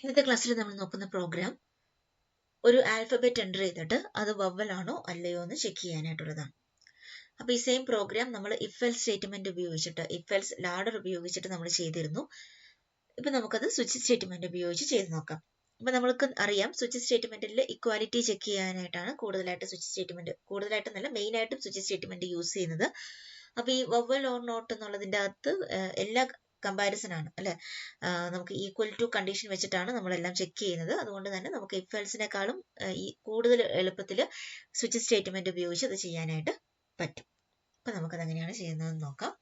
ഇന്നത്തെ ക്ലാസ്സിൽ നമ്മൾ നോക്കുന്ന പ്രോഗ്രാം ഒരു ആൽഫബറ്റ് എൻ്റർ ചെയ്തിട്ട് അത് വവ്വൽ ആണോ അല്ലയോ എന്ന് ചെക്ക് ചെയ്യാനായിട്ടുള്ളതാണ്. അപ്പോൾ ഈ സെയിം പ്രോഗ്രാം നമ്മൾ ഇഫ് എൽസ് സ്റ്റേറ്റ്മെന്റ് ഉപയോഗിച്ചിട്ട് ഇഫ് എൽസ് ലാഡർ ഉപയോഗിച്ചിട്ട് നമ്മൾ ചെയ്തിരുന്നു. ഇപ്പൊ നമുക്കത് സ്വിച്ച് സ്റ്റേറ്റ്മെന്റ് ഉപയോഗിച്ച് ചെയ്ത് നോക്കാം. അപ്പൊ നമ്മൾക്ക് അറിയാം സ്വിച്ച് സ്റ്റേറ്റ്മെന്റിൽ ഇക്വാലിറ്റി ചെക്ക് ചെയ്യാനായിട്ടാണ് കൂടുതലായിട്ട് സ്വിച്ച് സ്റ്റേറ്റ്മെന്റ്, കൂടുതലായിട്ടെന്നല്ല മെയിൻ ആയിട്ടും സ്വിച്ച് സ്റ്റേറ്റ്മെന്റ് യൂസ് ചെയ്യുന്നത്. അപ്പൊ ഈ വവ്വൽ ഓർ നോട്ട് എന്നുള്ളതിൻ്റെ അകത്ത് എല്ലാ കമ്പാരിസൺ ആണ് അല്ലെ, നമുക്ക് ഈക്വൽ ടു കണ്ടീഷൻ വെച്ചിട്ടാണ് നമ്മളെല്ലാം ചെക്ക് ചെയ്യുന്നത്. അതുകൊണ്ട് തന്നെ നമുക്ക് ഇഫ് എൽസിനെക്കാളും ഈ കൂടുതൽ എളുപ്പത്തിൽ സ്വിച്ച് സ്റ്റേറ്റ്മെന്റ് ഉപയോഗിച്ച് അത് ചെയ്യാനായിട്ട് പറ്റും. അപ്പൊ നമുക്കത് എങ്ങനെയാണ് ചെയ്യുന്നതെന്ന് നോക്കാം.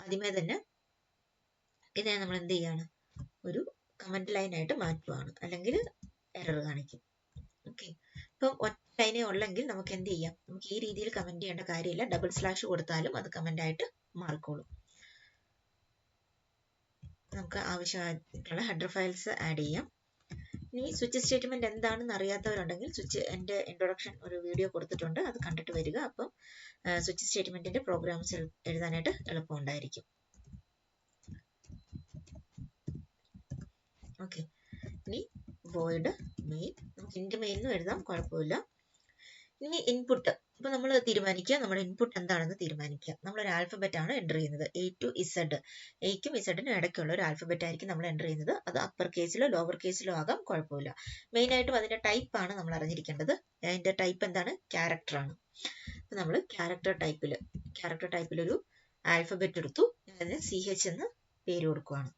ആദ്യമേ തന്നെ ഇതിനെ നമ്മൾ എന്ത് ചെയ്യാണ്, ഒരു കമന്റ് ലൈൻ ആയിട്ട് മാറ്റുവാണ്, അല്ലെങ്കിൽ എറർ കാണിക്കും. ഓക്കെ, ഇപ്പം ഒറ്റ ലൈനേ ഉള്ളെങ്കിൽ നമുക്ക് എന്ത് ചെയ്യാം, നമുക്ക് ഈ രീതിയിൽ കമന്റ് ചെയ്യേണ്ട കാര്യമില്ല, ഡബിൾ സ്ലാഷ് കൊടുത്താലും അത് കമന്റ് ആയിട്ട് മാറിക്കോളും. നമുക്ക് ആവശ്യമായിട്ടുള്ള ഹെഡർ ഫയൽസ് ആഡ് ചെയ്യാം. ഇനി സ്വിച്ച് സ്റ്റേറ്റ്മെന്റ് എന്താണെന്ന് അറിയാത്തവരുണ്ടെങ്കിൽ എൻ്റെ ഇൻട്രൊഡക്ഷൻ ഒരു വീഡിയോ കൊടുത്തിട്ടുണ്ട്, അത് കണ്ടിട്ട് വരിക. അപ്പം സ്വിച്ച് സ്റ്റേറ്റ്മെന്റിന്റെ പ്രോഗ്രാംസ് എഴുതാനായിട്ട് എളുപ്പമുണ്ടായിരിക്കും. ഓക്കെ, ഇനി void main, നമുക്ക് ഇൻറ്റ് മെയിൻ എന്നും എഴുതാം, കുഴപ്പമില്ല. ഇനി ഇൻപുട്ട്, ഇപ്പൊ നമ്മൾ തീരുമാനിക്കുക നമ്മുടെ ഇൻപുട്ട് എന്താണെന്ന് തീരുമാനിക്കുക. നമ്മളൊരു ആൽഫബറ്റ് ആണ് എൻ്റർ ചെയ്യുന്നത്, എ ടു ഇസഡ്. എയ്ക്കും ഇസഡിനും ഇടയ്ക്കുള്ള ഒരു ആൽഫബറ്റ് ആയിരിക്കും നമ്മൾ എൻ്റർ ചെയ്യുന്നത്. അത് അപ്പർ കേസിലോ ലോവർ കേസിലോ ആകാം, കുഴപ്പമില്ല. മെയിൻ ആയിട്ടും അതിന്റെ ടൈപ്പ് ആണ് നമ്മൾ അറിഞ്ഞിരിക്കേണ്ടത്. അതിന്റെ ടൈപ്പ് എന്താണ്, ക്യാരക്ടർ ആണ്. അപ്പൊ നമ്മൾ ക്യാരക്ടർ ടൈപ്പിൽ ഒരു ആൽഫബറ്റ് എടുത്തു, അതിന് CH എന്ന് പേര് കൊടുക്കുവാണ്.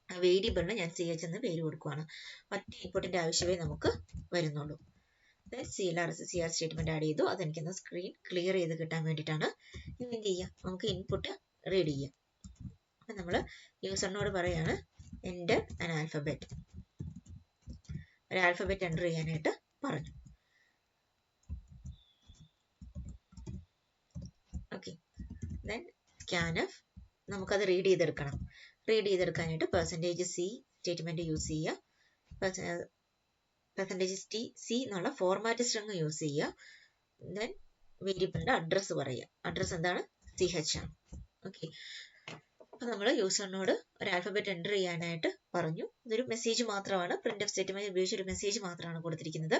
വേരിയബിളിന് ഞാൻ CH എന്ന് പേര് കൊടുക്കുവാണ്. ഒറ്റ ഇൻപുട്ടിന്റെ ആവശ്യമേ നമുക്ക് വരുന്നുള്ളൂ. CR സ്റ്റേറ്റ്മെന്റ് ആഡ് ചെയ്തു, അതെനിക്കൊന്ന് സ്ക്രീൻ ക്ലിയർ ചെയ്ത് കിട്ടാൻ വേണ്ടിയിട്ടാണ്. ഇനി എന്ത് ചെയ്യാം, നമുക്ക് ഇൻപുട്ട് റീഡ് ചെയ്യാം. അപ്പൊ നമ്മൾ യൂസറിനോട് പറയാണ് എൻ്റർ ആൻ ആൽഫബറ്റ്, ഒരു ആൽഫബറ്റ് എൻ്റർ ചെയ്യാനായിട്ട് പറഞ്ഞു. ഓക്കെ, ദെൻ scanf, നമുക്കത് റീഡ് ചെയ്തെടുക്കാനായിട്ട് %C സ്റ്റേറ്റ്മെന്റ് യൂസ് ചെയ്യുക. %C എന്നുള്ള ഫോർമാറ്റ് സ്ട്രിങ് യൂസ് ചെയ്യുക. ദെൻ വേരിയബിളിന്റെ അഡ്രസ്സ് പറയുക. അഡ്രസ്സ് എന്താണ്, CH ആണ്. ഓക്കെ, അപ്പൊ നമ്മൾ യൂസറിനോട് ഒരു ആൽഫബറ്റ് എൻ്റർ ചെയ്യാനായിട്ട് പറഞ്ഞു. ഇതൊരു മെസ്സേജ് മാത്രമാണ്, പ്രിന്റ് സ്റ്റേറ്റ്മെന്റ് ഉപയോഗിച്ച് ഒരു മെസ്സേജ് മാത്രമാണ് കൊടുത്തിരിക്കുന്നത്.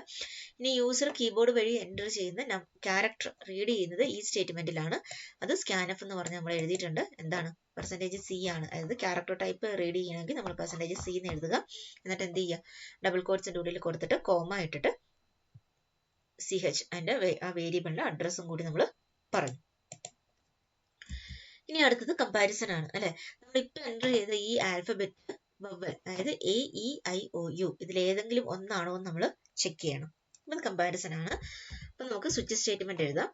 ഇനി യൂസർ കീബോർഡ് വഴി എൻ്റർ ചെയ്യുന്ന ക്യാരക്ടർ റീഡ് ചെയ്യുന്നത് ഈ സ്റ്റേറ്റ്മെന്റിലാണ്. അത് scanf എന്ന് പറഞ്ഞ് നമ്മൾ എഴുതിയിട്ടുണ്ട്. എന്താണ്, %C ആണ്. അതായത് ക്യാരക്ടർ ടൈപ്പ് റീഡ് ചെയ്യണമെങ്കിൽ നമ്മൾ %C എന്ന് എഴുതുക. എന്നിട്ട് എന്ത് ചെയ്യുക, ഡബിൾ കോട്ട്സിന്റെ ഉള്ളിൽ കൊടുത്തിട്ട് കോമ ഇട്ടിട്ട് CH, അതിന്റെ ആ വേരിയബിളിന്റെ അഡ്രസ്സും കൂടി നമ്മൾ പറഞ്ഞു. ഇനി അടുത്തത് കമ്പാരിസൺ ആണ് അല്ലെ. നമ്മൾ ഇപ്പൊ എൻ്റർ ചെയ്ത ഈ ആൽഫബറ്റ് വവ്വൽ, അതായത് AEIOU, ഇതിൽ ഏതെങ്കിലും ഒന്നാണോ എന്ന് നമ്മൾ ചെക്ക് ചെയ്യണം. അത് കമ്പാരിസൺ ആണ്. അപ്പൊ നമുക്ക് സ്വിച്ച് സ്റ്റേറ്റ്മെന്റ് എഴുതാം.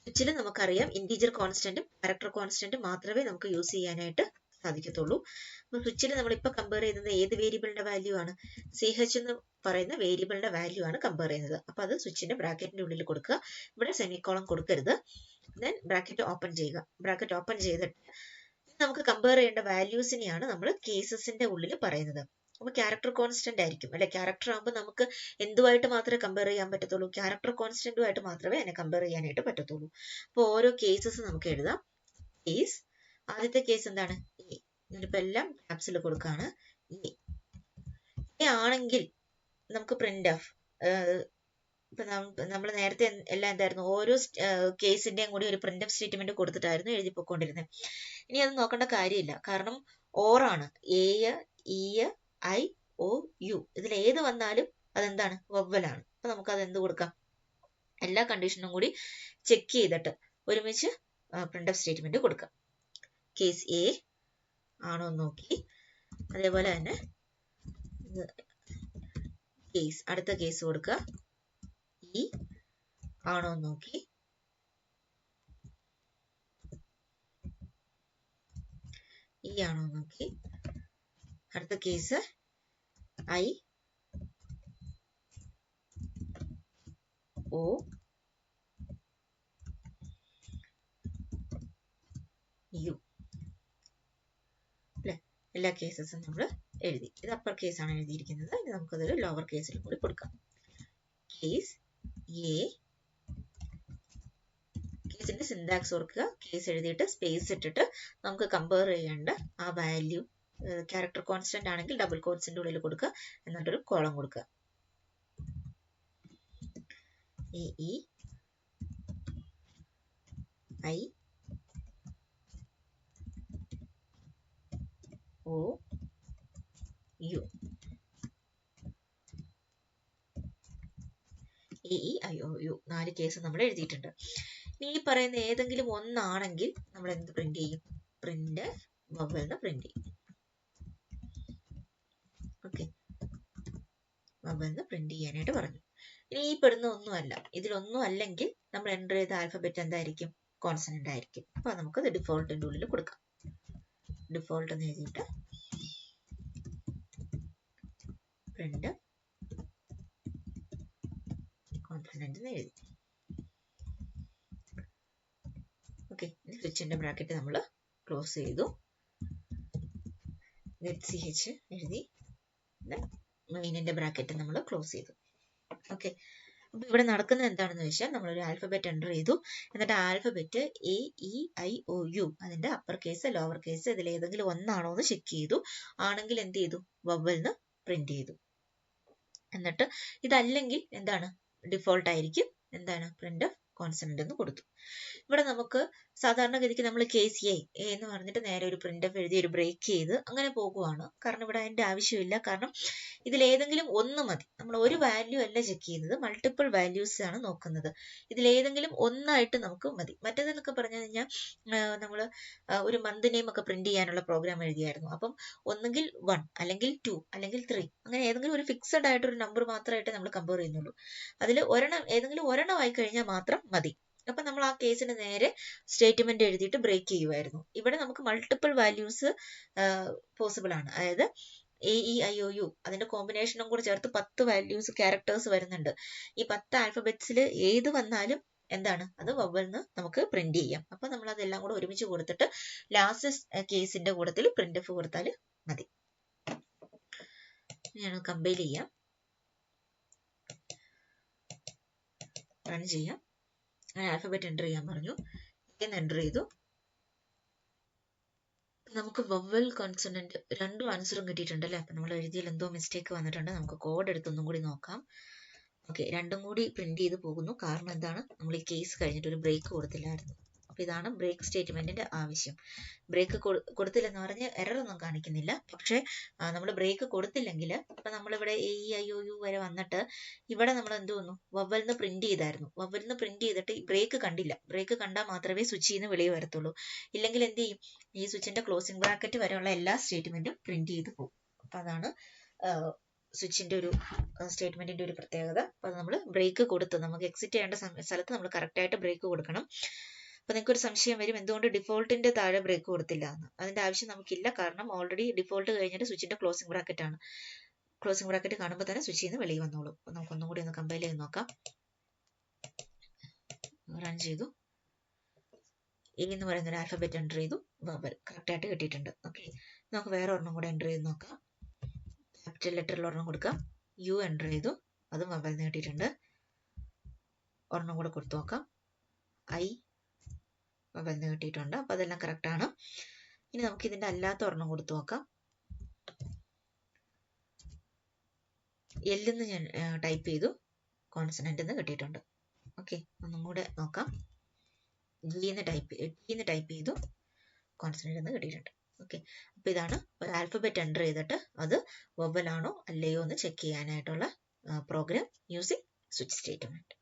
സ്വിച്ചിൽ നമുക്കറിയാം ഇന്റീജർ കോൺസ്റ്റന്റും ക്യാരക്ടർ കോൺസ്റ്റന്റും മാത്രമേ നമുക്ക് യൂസ് ചെയ്യാനായിട്ട് സാധിക്കത്തുള്ളൂ. അപ്പൊ സ്വിച്ചിൽ നമ്മളിപ്പോ കമ്പയർ ചെയ്യുന്നത് ഏത് വേരിയബിളിന്റെ വാല്യൂ ആണ്, CH എന്ന് പറയുന്ന വേരിയബിളിന്റെ വാല്യൂ ആണ് കമ്പയർ ചെയ്യുന്നത്. അപ്പൊ അത് സ്വിച്ചിന്റെ ബ്രാക്കറ്റിന്റെ ഉള്ളിൽ കൊടുക്കുക. ഇവിടെ സെമിക്കോളൻ കൊടുക്കരുത്. ദെൻ ബ്രാക്കറ്റ് ഓപ്പൺ ചെയ്യുക. ബ്രാക്കറ്റ് ഓപ്പൺ ചെയ്തിട്ട് നമുക്ക് കമ്പയർ ചെയ്യേണ്ട വാല്യൂസിനെയാണ് നമ്മൾ കേസസിന്റെ ഉള്ളിൽ പറയുന്നത്. അപ്പൊ ക്യാരക്ടർ കോൺസ്റ്റന്റ് ആയിരിക്കും അല്ലെ. ക്യാരക്ടർ ആകുമ്പോൾ നമുക്ക് എന്തുമായിട്ട് മാത്രമേ കമ്പയർ ചെയ്യാൻ പറ്റത്തുള്ളൂ, ക്യാരക്ടർ കോൺസ്റ്റന്റുമായിട്ട് മാത്രമേ അതിനെ കമ്പയർ ചെയ്യാനായിട്ട് പറ്റത്തുള്ളൂ. അപ്പോൾ ഓരോ കേസസ് നമുക്ക് എഴുതാം. കേസ്, ആദ്യത്തെ കേസ് എന്താണ്, ഞാനിപ്പോ എല്ലാം ക്യാപ്സിൽ കൊടുക്കുകയാണ്. ആണെങ്കിൽ നമുക്ക് പ്രിന്റ് ഓഫ്, ഇപ്പൊ നമ്മൾ നേരത്തെ എല്ലാം എന്തായിരുന്നു, ഓരോ കേസിന്റെയും കൂടി ഒരു പ്രിന്റ് ഓഫ് സ്റ്റേറ്റ്മെന്റ് കൊടുത്തിട്ടായിരുന്നു എഴുതി പോയിക്കൊണ്ടിരുന്നത്. ഇനി അത് നോക്കേണ്ട കാര്യമില്ല, കാരണം ഓറാണ്. AEIOU ഇതിൽ ഏത് വന്നാലും അതെന്താണ്, വവ്വലാണ്. അപ്പൊ നമുക്ക് അത് എന്ത് കൊടുക്കാം, എല്ലാ കണ്ടീഷനും കൂടി ചെക്ക് ചെയ്തിട്ട് ഒരുമിച്ച് പ്രിന്റ് ഓഫ് സ്റ്റേറ്റ്മെന്റ് കൊടുക്കാം. കേസ് A ആണോ നോക്കി, അതേപോലെ തന്നെ കേസ്, അടുത്ത കേസ് കൊടുക്കുക, E ആണോ നോക്കി, E ആണോ നോക്കി, അടുത്ത കേസ് I O U അല്ലെ. എല്ലാ കേസസും നമ്മൾ എഴുതി. ഇത് അപ്പർ കേസ് ആണ് എഴുതിയിരിക്കുന്നത്. ഇനി നമുക്കതൊരു ലോവർ കേസിലും കൂടി കൊടുക്കാം. കേസ് A, കേസിന്റെ സിന്റാക്സ് ഓർക്കുക. കേസ് എഴുതിയിട്ട് സ്പേസ് ഇട്ടിട്ട് നമുക്ക് കമ്പയർ ചെയ്യേണ്ട ആ വാല്യൂ ക്യാരക്ടർ കോൺസ്റ്റന്റ് ആണെങ്കിൽ ഡബിൾ കോട്സിന്റെ ഉള്ളിൽ കൊടുക്കുക, എന്നിട്ടൊരു കോളം കൊടുക്കുക. AE I O U AEIOU 4 case നമ്മൾ എഴുതിയിട്ടുണ്ട്. ഇനി ഈ പറയുന്ന ഏതെങ്കിലും ഒന്നാണെങ്കിൽ നമ്മൾ എന്ത് പ്രിന്റ് ചെയ്യും? പ്രിന്റ് വവ്വൽന്ന് പ്രിന്റ് ചെയ്യും. ഓക്കെ, വവ്വൽന്ന് പ്രിന്റ് ചെയ്യാനായിട്ട് പറഞ്ഞു. ഇനി ഈ പെടുന്ന ഒന്നുമല്ല, ഇതിലൊന്നും അല്ലെങ്കിൽ നമ്മൾ എൻ്റർ ചെയ്ത ആൽഫബറ്റ് എന്തായിരിക്കും? കോൺസണന്റ് ആയിരിക്കും. അപ്പൊ നമുക്കത് ഡിഫോൾട്ടിന്റെ ഉള്ളിൽ കൊടുക്കാം. ഡിഫോൾട്ട് എന്ന് എഴുതിയിട്ട് പ്രിന്റ് കോൺസണന്റ് എന്ന് എഴുതി. ഓക്കെ, സ്വിച്ചിന്റെ ബ്രാക്കറ്റ് നമ്മൾ ക്ലോസ് ചെയ്തു. ZCH എഴുതി, മെയിനിന്റെ ബ്രാക്കറ്റ് നമ്മൾ ക്ലോസ് ചെയ്തു. ഓക്കെ, അപ്പൊ ഇവിടെ നടക്കുന്നത് എന്താണെന്ന് വെച്ചാൽ നമ്മളൊരു ആൽഫബറ്റ് എൻ്റർ ചെയ്തു. എന്നിട്ട് ആൽഫബറ്റ് AEIOU അതിന്റെ അപ്പർ കേസ് ലോവർ കേസ് ഇതിൽ ഏതെങ്കിലും ഒന്നാണോ എന്ന് ചെക്ക് ചെയ്തു. ആണെങ്കിൽ എന്ത് ചെയ്തു? വവ്വൽന്ന് പ്രിന്റ് ചെയ്തു. എന്നിട്ട് ഇതല്ലെങ്കിൽ എന്താണ്? ഡിഫോൾട്ട് ആയിരിക്കും. എന്താണ്? പ്രിന്റ് ഓഫ് കോൺസണന്റ് എന്ന് കൊടുത്തു. ഇവിടെ നമുക്ക് സാധാരണഗതിക്ക് നമ്മൾ കേസ് എ എന്ന് പറഞ്ഞിട്ട് നേരെ ഒരു പ്രിന്റ് ഓഫ് എഴുതി ഒരു ബ്രേക്ക് ചെയ്ത് അങ്ങനെ പോകുവാണ്. കാരണം ഇവിടെ അതിന്റെ ആവശ്യമില്ല. കാരണം ഇതിൽ ഏതെങ്കിലും ഒന്ന് മതി. നമ്മൾ ഒരു വാല്യൂ അല്ല ചെക്ക് ചെയ്യുന്നത്, മൾട്ടിപ്പിൾ വാല്യൂസ് ആണ് നോക്കുന്നത്. ഇതിൽ ഏതെങ്കിലും ഒന്നായിട്ട് നമുക്ക് മതി. മറ്റേതെന്നൊക്കെ പറഞ്ഞു കഴിഞ്ഞാൽ നമ്മൾ ഒരു മന്ത് നെയിം ഒക്കെ പ്രിന്റ് ചെയ്യാനുള്ള പ്രോഗ്രാം എഴുതിയായിരുന്നു. അപ്പം ഒന്നുകിൽ 1 അല്ലെങ്കിൽ 2 അല്ലെങ്കിൽ 3 അങ്ങനെ ഏതെങ്കിലും ഒരു ഫിക്സഡ് ആയിട്ടൊരു നമ്പർ മാത്രമായിട്ട് നമ്മൾ കമ്പയർ ചെയ്യുന്നുള്ളൂ. അതിൽ ഏതെങ്കിലും ഒരെണ്ണം ആയി കഴിഞ്ഞാൽ മാത്രം മതി. അപ്പൊ നമ്മൾ ആ കേസിന് നേരെ സ്റ്റേറ്റ്മെന്റ് എഴുതിയിട്ട് ബ്രേക്ക് ചെയ്യുമായിരുന്നു. ഇവിടെ നമുക്ക് മൾട്ടിപ്പിൾ വാല്യൂസ് പോസിബിൾ ആണ്. അതായത് AEIOU അതിന്റെ കോമ്പിനേഷനും കൂടെ ചേർത്ത് 10 വാല്യൂസ് ക്യാരക്ടേഴ്സ് വരുന്നുണ്ട്. ഈ 10 ആൽഫബറ്റ്സിൽ ഏത് വന്നാലും എന്താണ്? അത് വവ്വൽന്ന് നമുക്ക് പ്രിന്റ് ചെയ്യാം. അപ്പൊ നമ്മൾ അതെല്ലാം കൂടെ ഒരുമിച്ച് കൊടുത്തിട്ട് ലാസ്റ്റ് കേസിന്റെ കൂടത്തിൽ പ്രിന്റ് എഫ് കൊടുത്താൽ മതി. ഞാൻ കമ്പൈൽ ചെയ്യാം, റൺ ചെയ്യാം. ആൽഫബറ്റ് എൻ്റർ ചെയ്യാൻ പറഞ്ഞു, എൻ്റർ ചെയ്തു. നമുക്ക് വവ്വൽ കോൺസണന്റ് രണ്ടും ആൻസറും കിട്ടിയിട്ടുണ്ട് അല്ലേ? അപ്പൊ നമ്മൾ എഴുതിയാൽ എന്തോ മിസ്റ്റേക്ക് വന്നിട്ടുണ്ട്. നമുക്ക് കോഡ് എടുത്തൊന്നും കൂടി നോക്കാം. ഓക്കെ, രണ്ടും കൂടി പ്രിന്റ് ചെയ്ത് പോകുന്നു. കാരണം എന്താണ്? നമ്മൾ ഈ കേസ് കഴിഞ്ഞിട്ട് ഒരു ബ്രേക്ക് കൊടുത്തില്ലായിരുന്നു. അപ്പൊ ഇതാണ് ബ്രേക്ക് സ്റ്റേറ്റ്മെന്റിന്റെ ആവശ്യം. ബ്രേക്ക് കൊടുത്തില്ലെന്ന് പറഞ്ഞ് എറർ ഒന്നും കാണിക്കുന്നില്ല. പക്ഷെ നമ്മൾ ബ്രേക്ക് കൊടുത്തില്ലെങ്കിൽ ഇപ്പൊ നമ്മളിവിടെ AEIOU വരെ വന്നിട്ട് ഇവിടെ നമ്മൾ എന്ത് വന്നു? വവ്വൽന്ന് പ്രിന്റ് ചെയ്തായിരുന്നു. വവ്വൽന്ന് പ്രിന്റ് ചെയ്തിട്ട് ബ്രേക്ക് കണ്ടില്ല. ബ്രേക്ക് കണ്ടാൽ മാത്രമേ സ്വിച്ചിൽ നിന്ന് വെളിയിൽ വരത്തുള്ളൂ. ഇല്ലെങ്കിൽ എന്ത് ചെയ്യും? ഈ സ്വിച്ചിന്റെ ക്ലോസിംഗ് ബ്രാക്കറ്റ് വരെയുള്ള എല്ലാ സ്റ്റേറ്റ്മെന്റും പ്രിന്റ് ചെയ്ത് പോകും. അപ്പൊ അതാണ് സ്വിച്ചിന്റെ ഒരു സ്റ്റേറ്റ്മെന്റിന്റെ ഒരു പ്രത്യേകത. അപ്പൊ നമ്മൾ ബ്രേക്ക് കൊടുത്ത് നമുക്ക് എക്സിറ്റ് ചെയ്യേണ്ട സ്ഥലത്ത് നമ്മൾ കറക്റ്റ് ആയിട്ട് ബ്രേക്ക് കൊടുക്കണം. അപ്പൊ നിങ്ങൾക്ക് ഒരു സംശയം വരും, എന്തുകൊണ്ട് ഡിഫോൾട്ടിന്റെ താഴെ ബ്രേക്ക് കൊടുത്തില്ല എന്ന്. അതിന്റെ ആവശ്യം നമുക്കില്ല. കാരണം ഓൾറെഡി ഡിഫോൾട്ട് കഴിഞ്ഞിട്ട് സ്വിച്ചിന്റെ ക്ലോസിംഗ് ബ്രാക്കറ്റ് ആണ്. ക്ലോസിംഗ് ബ്രാക്കറ്റ് കാണുമ്പോൾ തന്നെ സ്വിച്ചിൽ നിന്ന് വെളിയിൽ വന്നോളൂ. അപ്പൊ നമുക്ക് ഒന്നും കൂടി ഒന്ന് കമ്പൈൽ ചെയ്ത് നോക്കാം. റൺ ചെയ്തു. A എന്ന് പറയുന്ന ഒരു ആൽഫബറ്റ് എൻ്റർ ചെയ്തു. വവ്വൽ കറക്റ്റ് ആയിട്ട് കിട്ടിയിട്ടുണ്ട്. ഓക്കെ, നമുക്ക് വേറെ ഒരെണ്ണം കൂടെ എൻ്റർ ചെയ്ത് നോക്കാം. ക്യാപിറ്റൽ ലെറ്ററിൽ ഒരെണ്ണം കൊടുക്കാം. U എൻ്റർ ചെയ്തു, അതും വവ്വൽന്ന് കിട്ടിയിട്ടുണ്ട്. ഒരെണ്ണം കൂടെ കൊടുത്തു നോക്കാം. I വവ്വൽന്ന് കിട്ടിയിട്ടുണ്ട്. അപ്പൊ അതെല്ലാം കറക്റ്റ് ആണ്. ഇനി നമുക്ക് ഇതിന്റെ അല്ലാത്ത ഒരെണ്ണം കൊടുത്തു നോക്കാം. L എന്ന് ഞാൻ ടൈപ്പ് ചെയ്തു, കോൺസണന്റ് എന്ന് കിട്ടിയിട്ടുണ്ട്. ഓക്കെ, ഒന്നും കൂടെ നോക്കാം. G എന്ന് ടൈപ്പ് ചെയ്തു, കോൺസണന്റ് എന്ന് കിട്ടിയിട്ടുണ്ട്. ഓക്കെ, അപ്പൊ ഇതാണ് ഒരു ആൽഫബറ്റ് എൻ്റർ ചെയ്തിട്ട് അത് വവ്വലാണോ അല്ലയോ എന്ന് ചെക്ക് ചെയ്യാനായിട്ടുള്ള പ്രോഗ്രാം യൂസിങ് സ്വിച്ച് സ്റ്റേറ്റ്മെന്റ്.